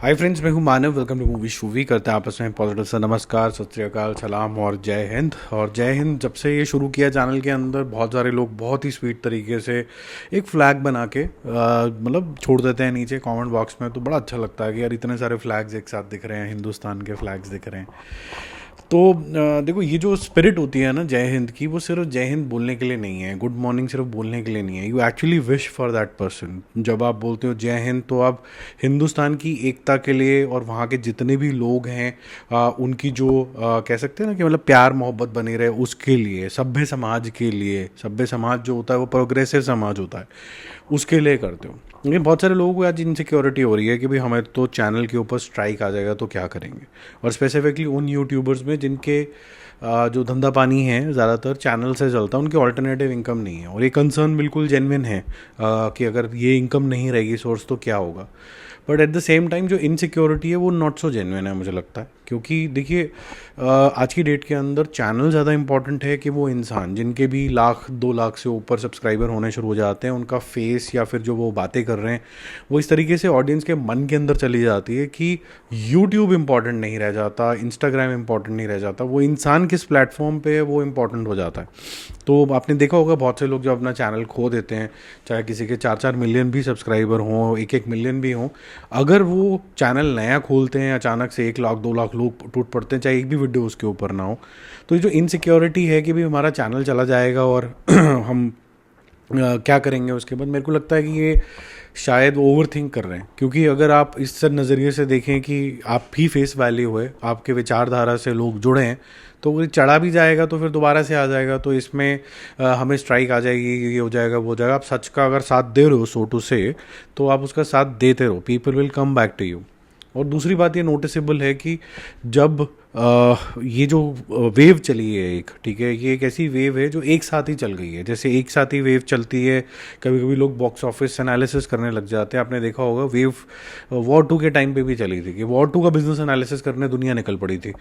हाय friends, मैं हूं Manav. Welcome to movie shoovie. करते हैं आपस में पॉजिटिव सा नमस्कार, सत श्री अकाल, सलाम और जय हिंद। और जय हिंद जब से ये शुरू किया चैनल के अंदर, बहुत सारे लोग बहुत ही स्वीट तरीके से एक फ्लैग बना के मतलब छोड़ देते हैं नीचे कमेंट बॉक्स में। तो बड़ा अच्छा लगता है कि यार इतने सारे फ्लैग्स एक साथ दिख रहे हैं, हिंदुस्तान के फ्लैग्स दिख रहे हैं। तो देखो, ये जो स्पिरिट होती है ना जय हिंद की, वो सिर्फ जय हिंद बोलने के लिए नहीं है, गुड मॉर्निंग सिर्फ बोलने के लिए नहीं है। You actually wish for that person. जब आप बोलते हो जय हिंद, तो आप हिंदुस्तान की एकता के लिए और वहाँ के जितने भी लोग हैं उनकी जो कह सकते हैं ना कि मतलब प्यार मोहब्बत बनी रहे, उसके लिए, सभ्य समाज के लिए। सभ्य समाज जो होता है वो प्रोग्रेसिव समाज होता है, उसके लिए करते हो। लेकिन बहुत सारे लोगों को आज इनसिक्योरिटी हो रही है कि भाई हमें तो चैनल के ऊपर स्ट्राइक आ जाएगा तो क्या करेंगे। और स्पेसिफिकली उन यूट्यूबर्स में जिनके जो धंधा पानी है ज़्यादातर चैनल से चलता है, उनकी ऑल्टरनेटिव इनकम नहीं है। और ये कंसर्न बिल्कुल जेन्युइन है कि अगर ये इनकम नहीं रहेगी सोर्स तो क्या होगा। But at the same time जो इनसिक्योरिटी है वो नॉट सो जेन्युइन है, मुझे लगता है। क्योंकि देखिए, आज की डेट के अंदर चैनल ज़्यादा इंपॉर्टेंट है कि वो इंसान जिनके भी 1 लाख 2 लाख से ऊपर सब्सक्राइबर होने शुरू हो जाते हैं, उनका फेस या फिर जो वो बातें कर रहे हैं वो इस तरीके से ऑडियंस के मन के अंदर चली जाती है कि यूट्यूब इंपॉर्टेंट नहीं रह जाता, इंस्टाग्राम इंपॉर्टेंट नहीं रह जाता, वो इंसान किस प्लेटफॉर्म पे है वो इंपॉर्टेंट हो जाता है। तो आपने देखा होगा बहुत से लोग जो अपना चैनल खो देते हैं, चाहे किसी के 4-4 मिलियन भी सब्सक्राइबर हों, 1-1 मिलियन भी हों, अगर वो चैनल नया खोलते हैं अचानक से 1 लाख 2 लाख लोग टूट पड़ते हैं, चाहे एक भी वीडियो उसके ऊपर ना हो। तो ये जो इनसिक्योरिटी है कि भाई हमारा चैनल चला जाएगा और हम क्या करेंगे उसके बाद, मेरे को लगता है कि ये शायद ओवर थिंक कर रहे हैं। क्योंकि अगर आप इस नज़रिए से देखें कि आप ही फेस वैल्यू है, आपके विचारधारा से लोग जुड़े हैं, तो वो चढ़ा भी जाएगा तो फिर दोबारा से आ जाएगा। तो इसमें हमें स्ट्राइक आ जाएगी, ये हो जाएगा वो हो जाएगा। आप सच का अगर साथ दे रहे हो, सो टू से, तो आप उसका साथ देते रहो, people will come back to you. और दूसरी बात ये नोटिसेबल है कि जब ये जो वेव चली है एक, ठीक है, ये एक ऐसी वेव है जो एक साथ ही चल गई है। जैसे एक साथ ही वेव चलती है, कभी कभी लोग बॉक्स ऑफिस एनालिसिस करने लग जाते हैं। आपने देखा होगा वेव वॉर 2 के टाइम पे भी चली थी कि वॉर 2 का बिजनेस एनालिसिस करने दुनिया निकल पड़ी थी।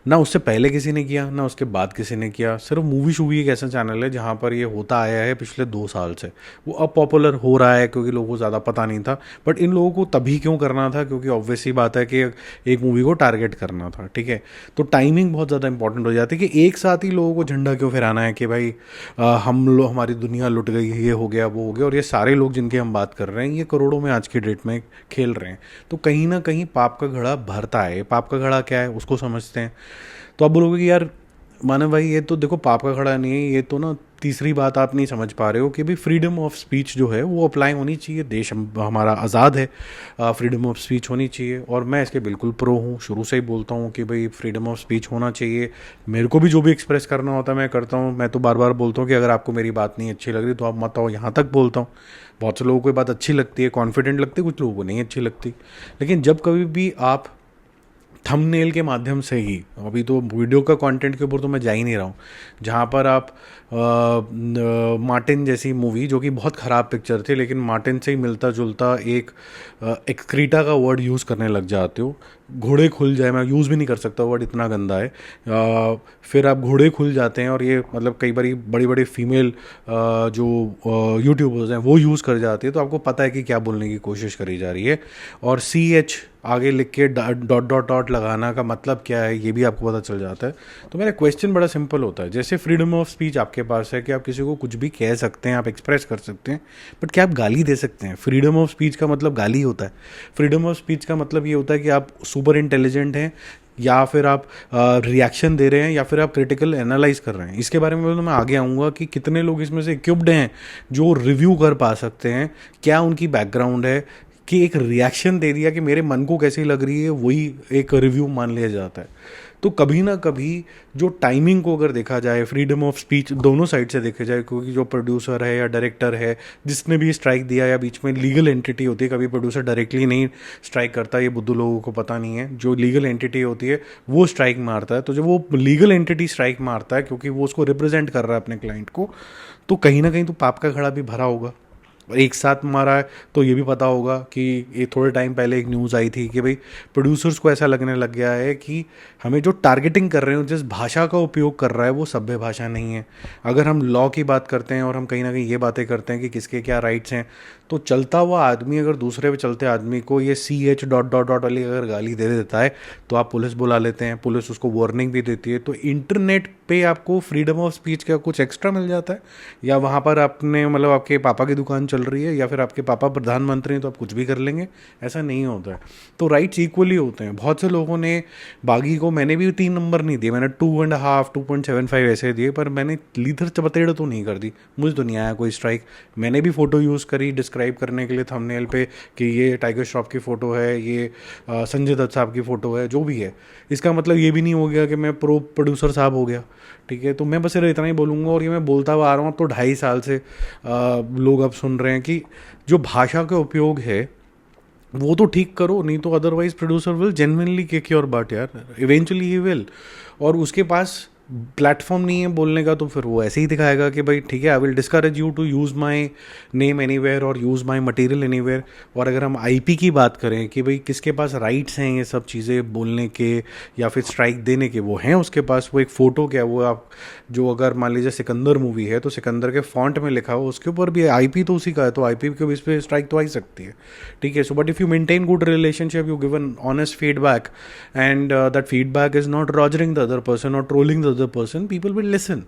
ना उससे पहले किसी ने किया, ना उसके बाद किसी ने किया। सिर्फ मूवी शूवी एक ऐसा चैनल है जहाँ पर ये होता आया है पिछले 2 साल से। वो अब पॉपुलर हो रहा है क्योंकि लोगों को ज़्यादा पता नहीं था। बट इन लोगों को तभी क्यों करना था? क्योंकि ऑब्वियस सी बात है कि एक मूवी को टारगेट करना था, ठीक है। तो टाइमिंग बहुत ज़्यादा इंपॉर्टेंट हो जाती है कि एक साथ ही लोगों को झंडा क्यों फहराना है कि भाई हम लोग, हमारी दुनिया लुट गई, ये हो गया वो हो गया। और ये सारे लोग जिनकी हम बात कर रहे हैं, ये करोड़ों में आज की डेट में खेल रहे हैं। तो कहीं ना कहीं पाप का घड़ा भरता है। पाप का घड़ा क्या है उसको समझते हैं। तो आप बोलोगे कि यार मानव भाई, ये तो देखो पाप का खड़ा नहीं है, ये तो ना तीसरी बात आप नहीं समझ पा रहे हो कि भाई फ्रीडम ऑफ स्पीच जो है वो अप्लाई होनी चाहिए। देश हमारा आज़ाद है, फ्रीडम ऑफ स्पीच होनी चाहिए। और मैं इसके बिल्कुल प्रो हूँ, शुरू से ही बोलता हूँ कि भाई फ्रीडम ऑफ स्पीच होना चाहिए। मेरे को भी जो भी एक्सप्रेस करना होता है मैं करता हूँ। मैं तो बार बार बोलता हूँ कि अगर आपको मेरी बात नहीं अच्छी लग रही तो आप मत आओ, यहाँ तक बोलता हूँ। बहुत से लोगों को ये बात अच्छी लगती है, कॉन्फिडेंट लगती है, कुछ लोगों को नहीं अच्छी लगती। लेकिन जब कभी भी आप थंबनेल के माध्यम से ही, अभी तो वीडियो का कंटेंट के ऊपर तो मैं जा ही नहीं रहा हूँ, जहाँ पर आप मार्टिन जैसी मूवी, जो कि बहुत ख़राब पिक्चर थी लेकिन मार्टिन से ही मिलता जुलता एक एक्सक्रीटा का वर्ड यूज़ करने लग जाते हो। घोड़े खुल जाए, मैं यूज़ भी नहीं कर सकता वर्ड, इतना गंदा है। फिर आप घोड़े खुल जाते हैं और ये मतलब कई बार बड़ी बड़ी फीमेल जो यूट्यूबर्स हैं वो यूज़ कर जाती है। तो आपको पता है कि क्या बोलने की कोशिश करी जा रही है। और CH आगे लिख के डॉट डॉट डॉट लगाना का मतलब क्या है ये भी आपको पता चल जाता है। तो मेरा क्वेश्चन बड़ा सिंपल होता है, जैसे फ्रीडम ऑफ स्पीच आपके पास है कि आप किसी को कुछ भी कह सकते हैं, आप एक्सप्रेस कर सकते हैं, बट क्या आप गाली दे सकते हैं? फ्रीडम ऑफ स्पीच का मतलब गाली होता है? फ्रीडम ऑफ स्पीच का मतलब ये होता है कि आप सुपर इंटेलिजेंट हैं, या फिर आप रिएक्शन दे रहे हैं, या फिर आप क्रिटिकल एनालाइज कर रहे हैं। इसके बारे में तो मैं आगे आऊँगा कि कितने लोग इसमें से इक्विप्ड हैं जो रिव्यू कर पा सकते हैं, क्या उनकी बैकग्राउंड है, कि एक रिएक्शन दे दिया कि मेरे मन को कैसी लग रही है वही एक रिव्यू मान लिया जाता है। तो कभी ना कभी जो टाइमिंग को अगर देखा जाए, फ्रीडम ऑफ स्पीच दोनों साइड से देखा जाए, क्योंकि जो प्रोड्यूसर है या डायरेक्टर है जिसने भी स्ट्राइक दिया, या बीच में लीगल एंटिटी होती है, कभी प्रोड्यूसर डायरेक्टली नहीं स्ट्राइक करता, ये बुद्धू लोगों को पता नहीं है, जो लीगल एंटिटी होती है वो स्ट्राइक मारता है। तो जब वो लीगल एंटिटी स्ट्राइक मारता है क्योंकि वो उसको रिप्रेजेंट कर रहा है अपने क्लाइंट को, तो कहीं ना कहीं तो पाप का घड़ा भी भरा होगा। और एक साथ मारा है। तो ये भी पता होगा कि ये थोड़े टाइम पहले एक न्यूज़ आई थी कि भाई प्रोड्यूसर्स को ऐसा लगने लग गया है कि हमें जो टारगेटिंग कर रहे हैं, जिस भाषा का उपयोग कर रहा है वो सभ्य भाषा नहीं है। अगर हम लॉ की बात करते हैं और हम कहीं ना कहीं ये बातें करते हैं कि किसके क्या राइट्स हैं, तो चलता हुआ आदमी अगर दूसरे पे चलते आदमी को ये CH ... वाली अगर गाली दे देता है तो आप पुलिस बुला लेते हैं, पुलिस उसको वार्निंग भी देती है। तो इंटरनेट पे आपको फ्रीडम ऑफ स्पीच का कुछ एक्स्ट्रा मिल जाता है, या वहाँ पर आपने मतलब आपके पापा की दुकान चल रही है या फिर आपके पापा प्रधानमंत्री हैं तो आप कुछ भी कर लेंगे? ऐसा नहीं होता है। तो राइट्स इक्वली होते हैं। बहुत से लोगों ने बागी को, मैंने भी 3 नंबर नहीं दिए, मैंने 2.5 2.75 ऐसे दिए, पर मैंने लीथर चपतेड़ तो नहीं कर दी। मुझे तो नहीं आया कोई स्ट्राइक। मैंने भी फ़ोटो यूज़ करी डिस्क्राइब करने के लिए थंबनेल पे कि ये टाइगर श्रॉफ की फ़ोटो है, ये संजय दत्त साहब की फ़ोटो है, जो भी है। इसका मतलब ये भी नहीं हो गया कि मैं प्रो प्रोड्यूसर साहब हो गया। ठीक है, तो मैं बस इतना ही बोलूँगा, और ये मैं बोलता हुआ आ रहा हूँ अब तो 2.5 साल से। लोग अब सुन रहे हैं कि जो भाषा का उपयोग है वो तो ठीक करो, नहीं तो otherwise producer will genuinely kick your but यार, इवेंचुअली ही विल। और उसके पास प्लेटफॉर्म नहीं है बोलने का, तो फिर वो ऐसे ही दिखाएगा कि भाई ठीक है, I will discourage you to use my name anywhere और यूज़ माई मटेरियल एनीवेयर। और अगर हम आईपी की बात करें कि भाई किसके पास राइट्स हैं ये सब चीज़ें बोलने के या फिर स्ट्राइक देने के, वो हैं उसके पास। वो एक फ़ोटो क्या, वो आप जो अगर मान लीजिए सिकंदर मूवी है तो सिकंदर के फॉन्ट में लिखा हो उसके ऊपर भी आईपी तो उसी का है, तो आईपी के बेस पे स्ट्राइक तो आ ही सकती है। ठीक है, so but if you maintain good relationship, you give an honest feedback, and that feedback is not rogering the other person और trolling the other person, people will listen.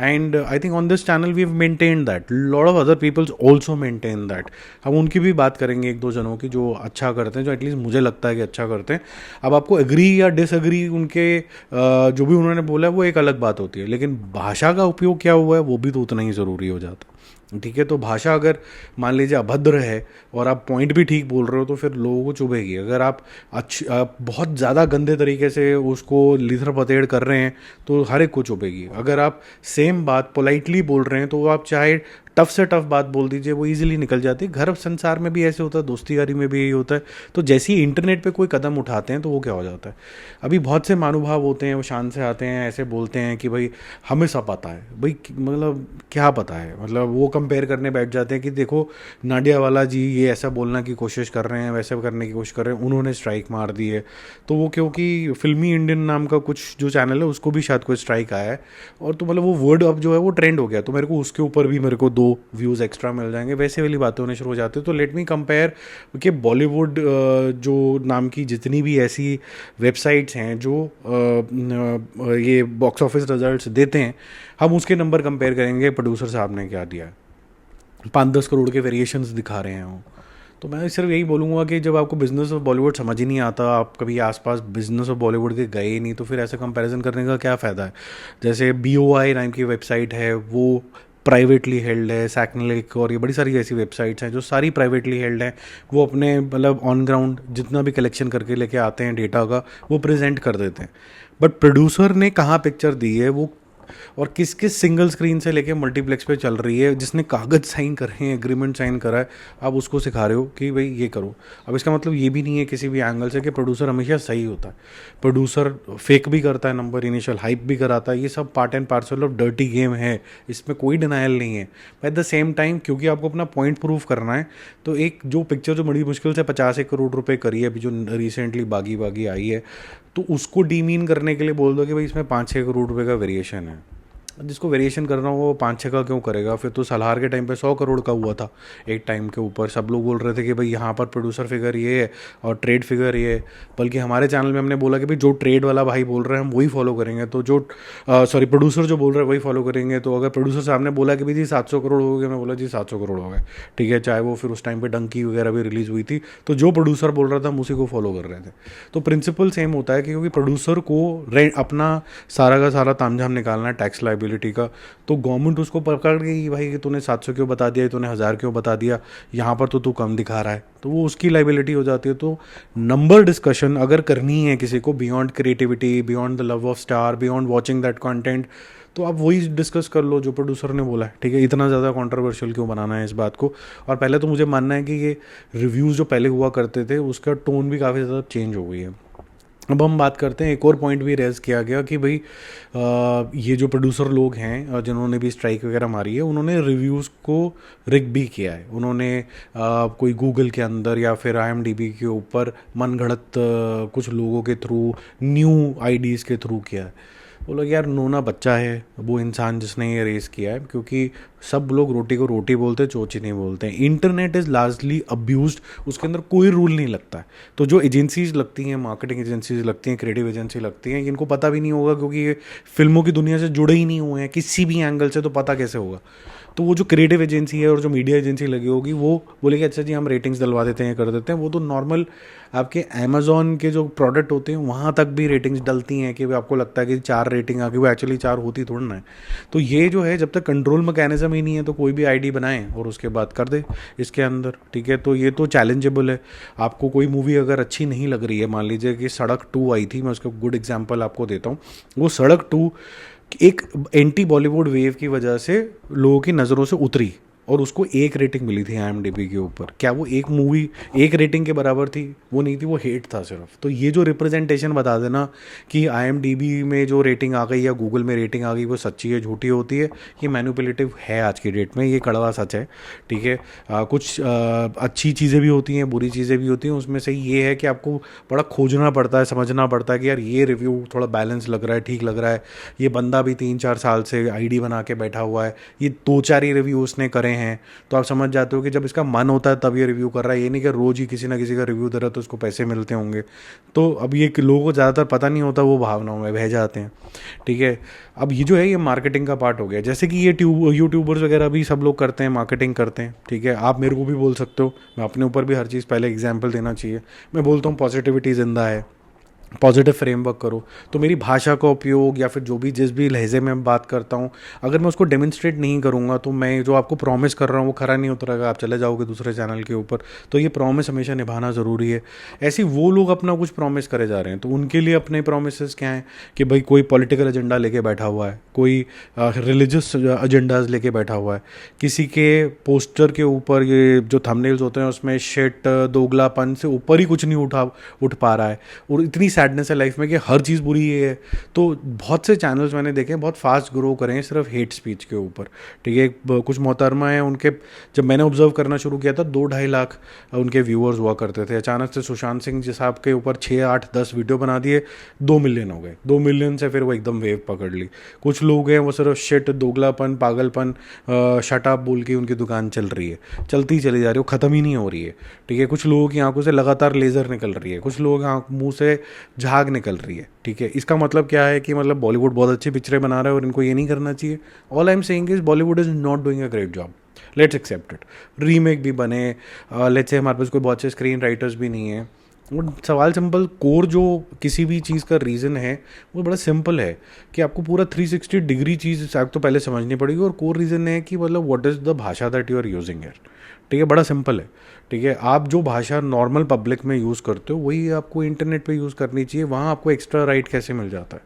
And I think on this channel we've maintained that. Lot of other people also maintain that. हम उनकी भी बात करेंगे, एक दो जनों की जो अच्छा करते हैं, जो एटलीस्ट मुझे लगता है कि अच्छा करते हैं। अब आपको एग्री या डिसएग्री उनके जो भी उन्होंने बोला है वो एक अलग बात होती है, लेकिन भाषा का उपयोग क्या हुआ है वो भी तो उतना ही ज़रूरी हो जाता है। ठीक है, तो भाषा अगर मान लीजिए अभद्र है और आप पॉइंट भी ठीक बोल रहे हो तो फिर लोगों को चुभेगी। अगर आप बहुत ज़्यादा गंदे तरीके से उसको लीथर पतेड़ कर रहे हैं तो हर एक को चुभेगी। अगर आप सेम बात पोलाइटली बोल रहे हैं तो आप चाहे टफ से टफ बात बोल दीजिए, वो इजीली निकल जाती है। घर संसार में भी ऐसे होता है, दोस्ती यारी में भी यही होता है। तो जैसे ही इंटरनेट पे कोई कदम उठाते हैं तो वो क्या हो जाता है, अभी बहुत से महानुभाव होते हैं, वो शान से आते हैं, ऐसे बोलते हैं कि भाई हमें सब पता है। भाई मतलब क्या पता है, मतलब वो कंपेयर करने बैठ जाते हैं कि देखो नाडियावाला जी ये ऐसा बोलना की कोशिश कर रहे हैं, वैसे करने की कोशिश कर रहे हैं, उन्होंने स्ट्राइक मार दी है। तो वो क्योंकि फिल्मी इंडियन नाम का कुछ जो चैनल है उसको भी शायद कोई स्ट्राइक आया है, और तो मतलब वो वर्ड अब जो है वो ट्रेंड हो गया, तो मेरे को उसके ऊपर भी मेरे को 2 व्यूज़ एक्स्ट्रा मिल जाएंगे, वैसे वाली बातें होने शुरू हो जाती है। तो लेट मी कंपेयर कि बॉलीवुड जो नाम की जितनी भी ऐसी वेबसाइट्स हैं जो ये बॉक्स ऑफिस रिजल्ट्स देते हैं, हम उसके नंबर कंपेयर करेंगे प्रोड्यूसर साहब ने क्या दिया है। 5-10 करोड़ के वेरिएशंस दिखा रहे हैं वो। तो मैं सिर्फ यही बोलूँगा कि जब आपको बिज़नेस ऑफ बॉलीवुड समझ ही नहीं आता, आप कभी आसपास बिज़नेस ऑफ बॉलीवुड के गए ही नहीं, तो फिर ऐसे कंपैरिजन करने का क्या फ़ायदा है। जैसे BOI नाम की वेबसाइट है, वो प्राइवेटली हेल्ड है, सैकनलिक और ये बड़ी सारी ऐसी वेबसाइट्स हैं जो सारी प्राइवेटली हेल्ड हैं। वो अपने मतलब ऑन ग्राउंड जितना भी कलेक्शन करके लेके आते हैं डेटा का, वो प्रेजेंट कर देते हैं। बट प्रोड्यूसर ने कहाँ पिक्चर दी है वो, और किस किस सिंगल स्क्रीन से लेके मल्टीप्लेक्स पे चल रही है, जिसने कागज़ साइन करे हैं, एग्रीमेंट साइन करा है, आप उसको सिखा रहे हो कि भाई ये करो। अब इसका मतलब ये भी नहीं है किसी भी एंगल से कि प्रोड्यूसर हमेशा सही होता है। प्रोड्यूसर फेक भी करता है नंबर, इनिशियल हाइप भी कराता है, ये सब part and parcel of dirty game है, इसमें कोई डिनायल नहीं है। एट द सेम टाइम क्योंकि आपको अपना पॉइंट प्रूव करना है, तो एक जो पिक्चर जो बड़ी मुश्किल से 50 करोड़ रुपए करी है, अभी जो रिसेंटली बागी बागी आई है, तो उसको डीमीन करने के लिए बोल दो कि भाई इसमें 5-6 करोड़ रुपए का वेरिएशन है। जिसको वेरिएशन करना हो वो 5-6 का क्यों करेगा। फिर तो सलार के टाइम पे 100 करोड़ का हुआ था एक टाइम के ऊपर। सब लोग बोल रहे थे कि भाई यहाँ पर प्रोड्यूसर फिगर ये है और ट्रेड फिगर ये है। बल्कि हमारे चैनल में हमने बोला कि भाई जो ट्रेड वाला भाई बोल रहे हैं हम वही फॉलो करेंगे, तो जो प्रोड्यूसर जो बोल रहे हैं वही फॉलो करेंगे। तो अगर प्रोड्यूसर साहब ने बोला कि भाई जी 700 करोड़ हो गए, मैं बोला जी 700 करोड़ हो गए, ठीक है। चाहे वो फिर उस टाइम पर डंकी वगैरह भी रिलीज़ हुई थी, तो जो प्रोड्यूसर बोल रहा था हम उसी को फॉलो कर रहे थे। तो प्रिंसिपल सेम होता है कि क्योंकि प्रोड्यूसर को अपना सारा का सारा तामझाम निकालना है टैक्स लाइबिलिटी का, तो गवर्नमेंट उसको पकड़ गई भाई कि तूने 700 क्यों बता दिया, तूने 1000 क्यों बता दिया, यहाँ पर तो तू कम दिखा रहा है, तो वो उसकी लाइबिलिटी हो जाती है। तो नंबर डिस्कशन अगर करनी है किसी को, beyond creativity, beyond the love of star, beyond watching that content, तो आप वही डिस्कस कर लो जो प्रोड्यूसर ने बोला है, ठीक है। इतना ज़्यादा कंट्रोवर्शियल क्यों बनाना है इस बात को। और पहले तो मुझे मानना है कि ये रिव्यूज़ जो पहले हुआ करते थे उसका टोन भी काफ़ी ज़्यादा चेंज हो गई है। अब हम बात करते हैं, एक और पॉइंट भी रेज़ किया गया कि भाई ये जो प्रोड्यूसर लोग हैं जिन्होंने भी स्ट्राइक वगैरह मारी है, उन्होंने रिव्यूज़ को रिग भी किया है। उन्होंने कोई गूगल के अंदर या फिर IMDb के ऊपर मनगढ़ंत कुछ लोगों के थ्रू, न्यू आईडीज़ के थ्रू किया है। वो लोग यार, नोना बच्चा है वो इंसान जिसने ये रेस किया है, क्योंकि सब लोग रोटी को रोटी बोलते हैं, चोची नहीं बोलते हैं। इंटरनेट इज़ लार्जली अब्यूज्ड, उसके अंदर कोई रूल नहीं लगता है। तो जो एजेंसीज लगती हैं, मार्केटिंग एजेंसीज लगती हैं, क्रिएटिव एजेंसी लगती हैं, इनको पता भी नहीं होगा, क्योंकि ये फिल्मों की दुनिया से जुड़े ही नहीं हुए हैं किसी भी एंगल से, तो पता कैसे होगा। तो वो जो क्रिएटिव एजेंसी है और जो मीडिया एजेंसी लगी होगी, वो बोलेगी अच्छा जी हम रेटिंग्स डलवा देते हैं, कर देते हैं। वो तो नॉर्मल आपके अमेज़ॉन के जो प्रोडक्ट होते हैं वहाँ तक भी रेटिंग्स डलती हैं कि आपको लगता है कि 4 रेटिंग आ गई, वो एक्चुअली 4 होती थोड़ी ना है। तो ये जो है, जब तक कंट्रोल मैकेनिज्म ही नहीं है, तो कोई भी आईडी बनाए और उसके बाद कर दे इसके अंदर, ठीक है। तो ये तो चैलेंजेबल है। आपको कोई मूवी अगर अच्छी नहीं लग रही है, मान लीजिए कि सड़क 2 आई थी, मैं उसका गुड एग्जांपल आपको देता हूँ। वो सड़क 2 एक एंटी बॉलीवुड वेव की वजह से लोगों की नज़रों से उतरी और उसको 1 रेटिंग मिली थी IMDb के ऊपर। क्या वो एक मूवी 1 रेटिंग के बराबर थी? वो नहीं थी, वो हेट था सिर्फ। तो ये जो रिप्रेजेंटेशन बता देना कि IMDb में जो रेटिंग आ गई या गूगल में रेटिंग आ गई वो सच्ची है झूठी होती है, ये मैनिपुलेटिव है आज की डेट में, ये कड़वा सच है, ठीक है। कुछ अच्छी चीज़ें भी होती हैं, बुरी चीज़ें भी होती हैं। उसमें से ये है कि आपको बड़ा खोजना पड़ता है, समझना पड़ता है कि यार ये रिव्यू थोड़ा बैलेंस लग रहा है, ठीक लग रहा है। ये बंदा भी 3-4 साल से आईडी बना के बैठा हुआ है, ये 2-4 ही रिव्यू उसने करे हैं, तो आप समझ जाते हो कि जब इसका मन होता है तब ये रिव्यू कर रहा है। ये नहीं कि रोज़ ही किसी ना किसी का रिव्यू दे रहा है तो उसको पैसे मिलते होंगे। तो अब ये लोगों को ज़्यादातर पता नहीं होता, वो भावनाओं में बह जाते हैं, ठीक है। अब ये जो है, ये मार्केटिंग का पार्ट हो गया। जैसे कि ये यूट्यूबर्स वगैरह भी सब लोग करते हैं, मार्केटिंग करते हैं, ठीक है। आप मेरे को भी बोल सकते हो, मैं अपने ऊपर भी हर चीज़ पहले एग्जाम्पल देना चाहिए। मैं बोलता हूँ पॉजिटिविटी जिंदा है, पॉजिटिव फ्रेमवर्क करो। तो मेरी भाषा का उपयोग या फिर जो भी जिस भी लहजे में मैं बात करता हूँ, अगर मैं उसको डेमोन्स्ट्रेट नहीं करूँगा तो मैं जो आपको प्रॉमिस कर रहा हूँ वो खरा नहीं उतरेगा, आप चले जाओगे दूसरे चैनल के ऊपर। तो ये प्रॉमिस हमेशा निभाना ज़रूरी है। ऐसे वो लोग अपना कुछ प्रॉमिस करे जा रहे हैं, तो उनके लिए अपने प्रॉमिसेस क्या हैं कि भाई कोई पॉलिटिकल एजेंडा लेके बैठा हुआ है, कोई रिलीजियस एजेंडाज लेके बैठा हुआ है, किसी के पोस्टर के ऊपर ये जो थंबनेल्स होते हैं उसमें शिट दोगलापन से ऊपर ही कुछ नहीं उठ पा रहा है, और इतनी सैडनेस है लाइफ में कि हर चीज़ बुरी ही है। तो बहुत से चैनल्स मैंने देखे हैं बहुत फास्ट ग्रो करें हैं सिर्फ हेट स्पीच के ऊपर, ठीक है। कुछ मोहतरमा हैं, उनके जब मैंने ऑब्जर्व करना शुरू किया था 2-2.5 लाख उनके व्यूअर्स हुआ करते थे। अचानक से सुशांत सिंह जी साहब के ऊपर 6-8-10 वीडियो बना दिए, 2 मिलियन हो गए। 2 मिलियन से फिर वो एकदम वेव पकड़ ली। कुछ लोग हैं वो सिर्फ शिट दोगलापन पागलपन शटअप बोल के उनकी दुकान चल रही है, चलती ही चली जा रही है, वो ख़त्म ही नहीं हो रही है, ठीक है। कुछ लोगों की आंखों से लगातार लेज़र निकल रही है, कुछ लोग मुंह से झाग निकल रही है, ठीक है। इसका मतलब क्या है कि मतलब बॉलीवुड बहुत अच्छी पिक्चरें बना रहा है और इनको ये नहीं करना चाहिए। All I am saying is Bollywood is not doing a great job, let's accept it. Remake भी बने, लेट्स से हमारे पास कोई बहुत अच्छे स्क्रीन राइटर्स भी नहीं है। वो सवाल सिंपल, कोर जो किसी भी चीज़ का रीज़न है वो बड़ा सिंपल है कि आपको पूरा 360 डिग्री चीज़ आपको तो पहले समझनी पड़ेगी। और कोर रीज़न है कि मतलब व्हाट इज़ द भाषा दैट यू आर यूजिंग है, ठीक है। बड़ा सिंपल है, ठीक है। आप जो भाषा नॉर्मल पब्लिक में यूज़ करते हो वही आपको इंटरनेट पे यूज़ करनी चाहिए। वहाँ आपको एक्स्ट्रा राइट कैसे मिल जाता है?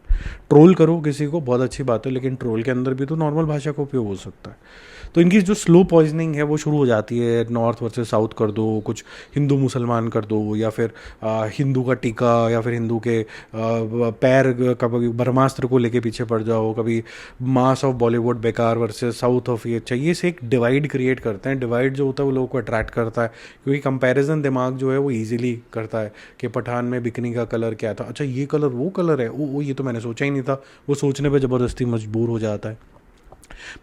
ट्रोल करो किसी को, बहुत अच्छी बात है, लेकिन ट्रोल के अंदर भी तो नॉर्मल भाषा का उपयोग हो सकता है। तो इनकी जो स्लो पॉइजनिंग है वो शुरू हो जाती है। नॉर्थ वर्सेस साउथ कर दो, कुछ हिंदू मुसलमान कर दो, या फिर हिंदू का टीका, या फिर हिंदू के पैर, कभी ब्रह्मास्त्र को लेके पीछे पड़ जाओ, कभी मास ऑफ बॉलीवुड बेकार वर्सेस साउथ ऑफ ये चाहिए से एक डिवाइड क्रिएट करते हैं। डिवाइड जो होता है वो लोगों को अट्रैक्ट करता है, क्योंकि कंपैरिजन दिमाग जो है वो ईजिली करता है कि पठान में बिकनी का कलर क्या था, अच्छा ये कलर वो कलर है, वो ये तो मैंने सोचा ही नहीं था। वो सोचने पे ज़बरदस्ती मजबूर हो जाता है।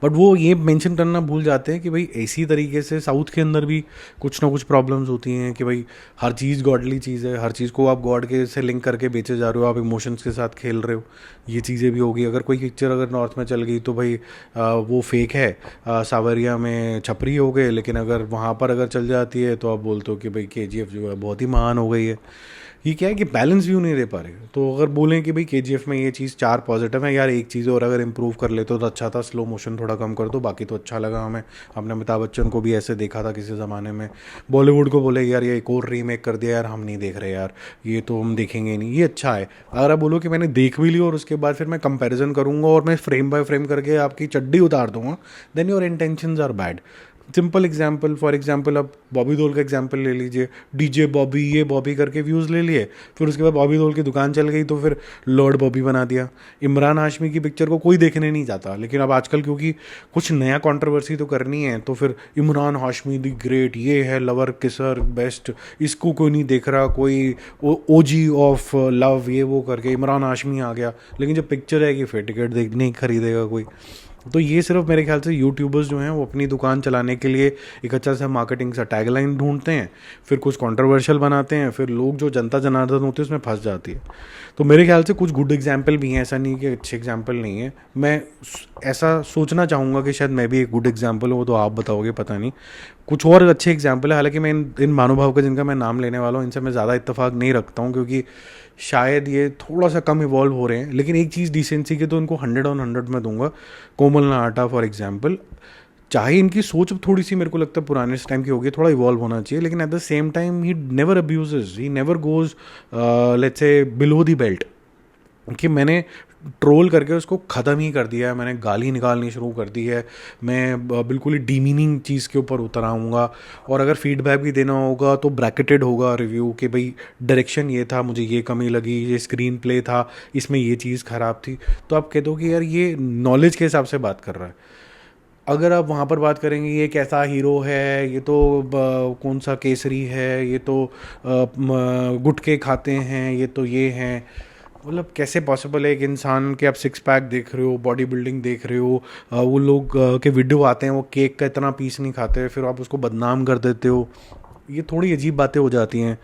बट वो ये मेंशन करना भूल जाते हैं कि भाई इसी तरीके से साउथ के अंदर भी कुछ ना कुछ प्रॉब्लम्स होती हैं कि भाई हर चीज़ गॉडली चीज़ है, हर चीज़ को आप गॉड के से लिंक करके बेचे जा रहे हो, आप इमोशंस के साथ खेल रहे हो, ये चीज़ें भी होगी। अगर कोई पिक्चर अगर नॉर्थ में चल गई तो भाई वो फेक है, सावरिया में छपरी हो गए, लेकिन अगर वहाँ पर अगर चल जाती है तो आप बोलते हो कि भाई KGF जो है बहुत ही महान हो गई है। ये क्या है कि बैलेंस व्यू नहीं दे पा रहे। तो अगर बोलें कि भाई KGF में ये चीज़ 4 पॉजिटिव है, यार एक चीज़ और अगर इंप्रूव कर लेते तो अच्छा था, स्लो मोशन थोड़ा कम कर दो, बाकी तो अच्छा लगा हमें। हमने अमिताभ बच्चन को भी ऐसे देखा था किसी ज़माने में। बॉलीवुड को बोले यार ये एक और रीमेक कर दिया, यार हम नहीं देख रहे यार, ये तो हम देखेंगे ही नहीं, ये अच्छा है। अगर आप बोलो कि मैंने देख भी लिया और उसके बाद फिर मैं कंपेरिजन करूँगा और मैं फ्रेम बाय फ्रेम करके आपकी चड्डी उतार दूंगा, then your intentions are bad. Simple example, for example अब बॉबी देओल का एग्जांपल ले लीजिए, डीजे बॉबी, ये बॉबी करके व्यूज़ ले लिए, फिर उसके बाद बॉबी देओल की दुकान चल गई तो फिर लॉर्ड बॉबी बना दिया। इमरान हाशमी की पिक्चर को कोई देखने नहीं जाता, लेकिन अब आजकल क्योंकि कुछ नया कंट्रोवर्सी तो करनी है तो फिर इमरान हाशमी द ग्रेट, ये है लवर किसर बेस्ट, इसको कोई नहीं देख रहा, कोई ओजी ऑफ लव, ये वो करके इमरान हाशमी आ गया। लेकिन जब पिक्चर आएगी फिर टिकट देख नहीं खरीदेगा कोई। तो ये सिर्फ मेरे ख्याल से यूट्यूबर्स जो हैं वो अपनी दुकान चलाने के लिए एक अच्छा सा मार्केटिंग सा टैगलाइन ढूंढते हैं, फिर कुछ कंट्रोवर्शियल बनाते हैं, फिर लोग जो जनता जनार्दन होते हैं उसमें फंस जाती है। तो मेरे ख्याल से कुछ गुड एग्जाम्पल भी हैं, ऐसा नहीं कि अच्छे एग्जाम्पल नहीं है। मैं ऐसा सोचना चाहूँगा कि शायद मैं भी एक गुड एग्जाम्पल हूँ, तो आप बताओगे पता नहीं। कुछ और अच्छे एग्जाम्पल है, हालांकि मैं इन महानुभाव का जिनका मैं नाम लेने वाला हूँ इनसे मैं ज़्यादा इत्तेफाक नहीं रखता हूँ, क्योंकि शायद ये थोड़ा सा कम इवॉल्व हो रहे हैं। लेकिन एक चीज़ डिसेंसी की तो इनको 100 में दूंगा। कोमल नाहटा फॉर एग्जाम्पल, चाहे इनकी सोच थोड़ी सी मेरे को लगता है पुराने टाइम की होगी, थोड़ा इवॉल्व होना चाहिए, लेकिन at the same time he never abuses, he never goes let's say below the belt, कि मैंने ट्रोल करके उसको ख़त्म ही कर दिया है, मैंने गाली निकालनी शुरू कर दी है, मैं बिल्कुल ही डीमीनिंग चीज़ के ऊपर उतर आऊँगा। और अगर फीडबैक भी देना होगा तो ब्रैकेटेड होगा रिव्यू, कि भाई डायरेक्शन ये था, मुझे ये कमी लगी, ये स्क्रीन प्ले था, इसमें ये चीज़ ख़राब थी। तो आप कह दो कि यार ये नॉलेज के हिसाब से बात कर रहा है। अगर आप वहाँ पर बात करेंगे ये कैसा हीरो है, ये तो कौन सा केसरी है, ये तो गुटखे खाते हैं, ये तो ये हैं, मतलब कैसे पॉसिबल है एक इंसान के आप सिक्स पैक देख रहे हो, बॉडी बिल्डिंग देख रहे हो, वो लोग के वीडियो आते हैं वो केक का इतना पीस नहीं खाते, फिर आप उसको बदनाम कर देते हो। ये थोड़ी अजीब बातें हो जाती हैं।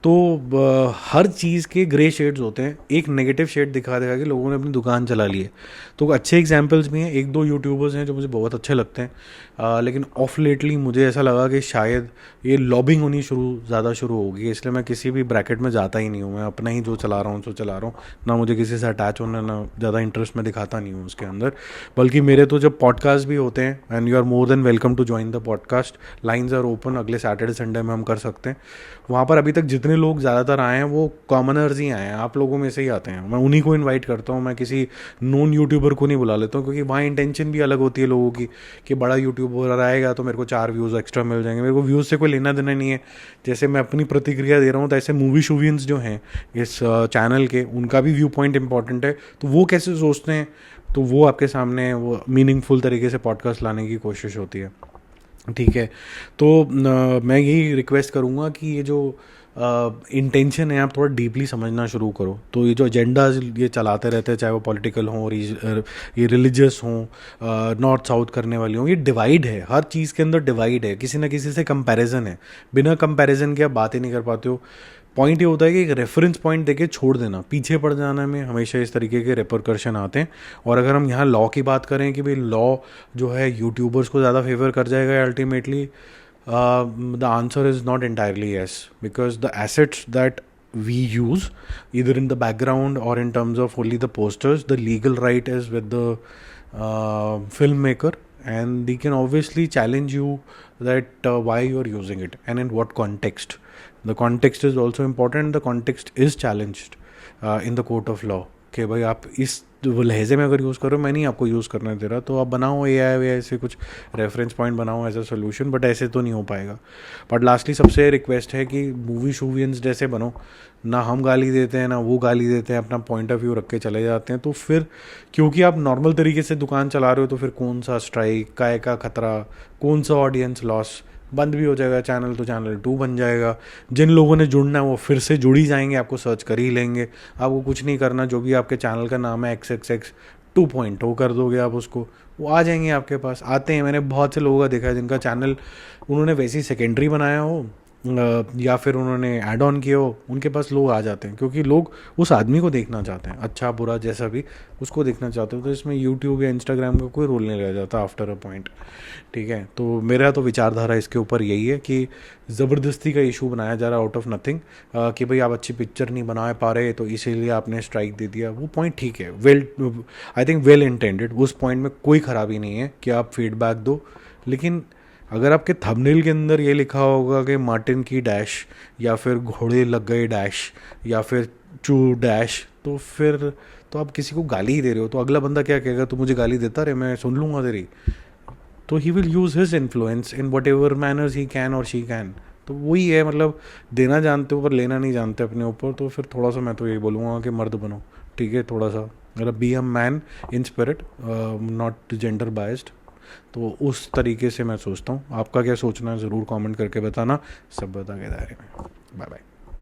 तो हर चीज़ के ग्रे शेड्स होते हैं, एक नेगेटिव शेड दिखा दिखा के लोगों ने अपनी दुकान चला ली है। तो अच्छे एग्जांपल्स भी हैं, एक दो यूट्यूबर्स हैं जो मुझे बहुत अच्छे लगते हैं, लेकिन ऑफ लेटली मुझे ऐसा लगा कि शायद ये लॉबिंग होनी ज़्यादा शुरू होगी, इसलिए मैं किसी भी ब्रैकेट में जाता ही नहीं हूँ। मैं अपना ही जो चला रहा हूँ सो चला रहा हूँ, ना मुझे किसी से अटैच होना, ना ज़्यादा इंटरेस्ट मैं दिखाता नहीं हूँ उसके अंदर। बल्कि मेरे तो जब पॉडकास्ट भी होते हैं, and you are more than welcome to join the podcast, lines are open, अगले सैटरडे संडे में हम कर सकते हैं। वहाँ पर अभी तक जितने लोग ज़्यादातर आए हैं वो कॉमनर्स ही आए हैं, आप लोगों में से ही आते हैं, मैं उन्हीं को इनवाइट करता हूँ। मैं किसी नॉन यूट्यूबर को नहीं बुला लेता हूँ, क्योंकि वहाँ इंटेंशन भी अलग होती है लोगों की, कि बड़ा यूट्यूबर आएगा तो मेरे को 4 व्यूज़ एक्स्ट्रा मिल जाएंगे। मेरे को व्यूज़ से कोई लेना देना नहीं है। जैसे मैं अपनी प्रतिक्रिया दे रहा हूँ तो ऐसे मूवी शूवियंस जो हैं इस चैनल के, उनका भी व्यू पॉइंट इंपॉर्टेंट है। तो वो कैसे सोचते हैं, तो वो आपके सामने वो मीनिंगफुल तरीके से पॉडकास्ट लाने की कोशिश होती है। ठीक है, तो मैं यही रिक्वेस्ट करूँगा कि ये जो इंटेंशन है आप थोड़ा डीपली समझना शुरू करो। तो ये जो एजेंडाज ये चलाते रहते हैं, चाहे वो पॉलिटिकल हों, ये रिलीजियस हों, नॉर्थ साउथ करने वाली हों, ये डिवाइड है, हर चीज़ के अंदर डिवाइड है, किसी ना किसी से कंपैरिजन है। बिना कंपैरिजन के आप बात ही नहीं कर पाते हो। पॉइंट ये होता है कि एक रेफरेंस पॉइंट देके छोड़ देना, पीछे पड़ जाने में हमेशा इस तरीके के रिपरकर्शन आते हैं। और अगर हम यहाँ लॉ की बात करें कि भाई लॉ जो है यूट्यूबर्स को ज़्यादा फेवर कर जाएगा ultimately, the answer is not entirely yes, because the assets that we use either in the background or in terms of only the posters, the legal right is with the filmmaker, and they can obviously challenge you that why you are using it and in what context. The context is also important. The context is challenged in the court of law, कि भाई आप इस लहजे में अगर use करो, मैं नहीं आपको यूज़ करने दे रहा, तो आप बनाओ AI ऐसे कुछ रेफरेंस पॉइंट बनाओ एज अ सोल्यूशन, बट ऐसे तो नहीं हो पाएगा। बट लास्टली सबसे रिक्वेस्ट है कि मूवी शूवियंस जैसे बनो, ना हम गाली देते हैं ना वो गाली देते हैं, अपना पॉइंट ऑफ व्यू रख के चले जाते हैं। तो फिर क्योंकि आप नॉर्मल तरीके से दुकान चला रहे हो, तो फिर कौन सा स्ट्राइक, काय का खतरा, कौन सा ऑडियंस लॉस, बंद भी हो जाएगा चैनल तो चैनल 2 बन जाएगा। जिन लोगों ने जुड़ना है वो फिर से जुड़ ही जाएंगे, आपको सर्च कर ही लेंगे। आपको कुछ नहीं करना, जो भी आपके चैनल का नाम है XXX 2.0 कर दोगे आप उसको, वो आ जाएंगे आपके पास। आते हैं, मैंने बहुत से लोगों का देखा है जिनका चैनल उन्होंने वैसे ही सेकेंडरी बनाया हो या फिर उन्होंने ऐड ऑन किए हो, उनके पास लोग आ जाते हैं, क्योंकि लोग उस आदमी को देखना चाहते हैं, अच्छा बुरा जैसा भी उसको देखना चाहते हो। तो इसमें यूट्यूब या इंस्टाग्राम का कोई रोल नहीं रह जाता आफ्टर अ पॉइंट। ठीक है, तो मेरा तो विचारधारा इसके ऊपर यही है कि ज़बरदस्ती का इशू बनाया जा रहा है आउट ऑफ नथिंग, कि भाई आप अच्छी पिक्चर नहीं बना पा रहे तो इसीलिए आपने स्ट्राइक दे दिया। वो पॉइंट ठीक है, आई थिंक वेल इंटेंडेड, उस पॉइंट में कोई ख़राबी नहीं है कि आप फीडबैक दो। लेकिन अगर आपके थंबनेल के अंदर ये लिखा होगा कि मार्टिन की डैश, या फिर घोड़े लग गए डैश, या फिर चू डैश, तो फिर तो आप किसी को गाली ही दे रहे हो। तो अगला बंदा क्या कहेगा, तो मुझे गाली देता रहे, मैं सुन लूँगा तेरी। तो he will use his influence in what ever manners he can और शी कैन। तो वही है, मतलब देना जानते हो पर लेना नहीं जानते अपने ऊपर, तो फिर थोड़ा सा मैं तो यही बोलूँगा कि मर्द बनो, ठीक है, थोड़ा सा मतलब be a man in spirit, not gender biased. तो उस तरीके से मैं सोचता हूँ। आपका क्या सोचना है ज़रूर कमेंट करके बताना, सभ्यता के दायरे में। Bye bye.